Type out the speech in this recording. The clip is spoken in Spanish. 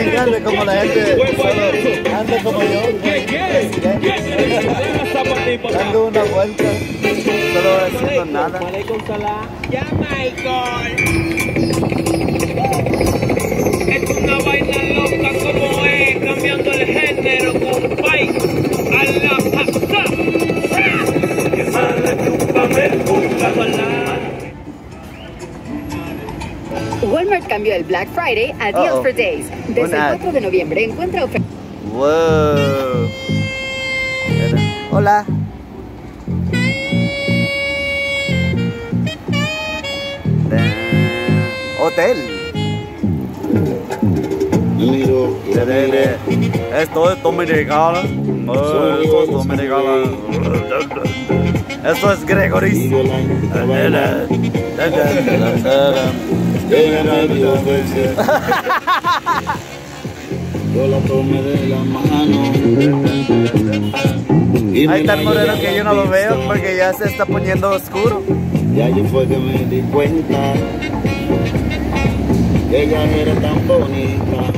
encanta como la gente solo anda como yo. Dando una vuelta, solo haciendo nada. Ya, Michael. Es una vaina loca como es, cambiando el género, compay. A la pasta. Que mala chúpame el culo. Walmart cambió el Black Friday a Deals for Days. Desde el 4 de noviembre encuentra ofertas. Wow. Hola. Hotel. Esto es dominicana. Esto es dominicana. Esto es Gregory's. Yo la tomé de la mano. Ahí está el moreno que yo no lo veo porque ya se está poniendo oscuro. Y allí fue que me di cuenta que ella era tan bonita.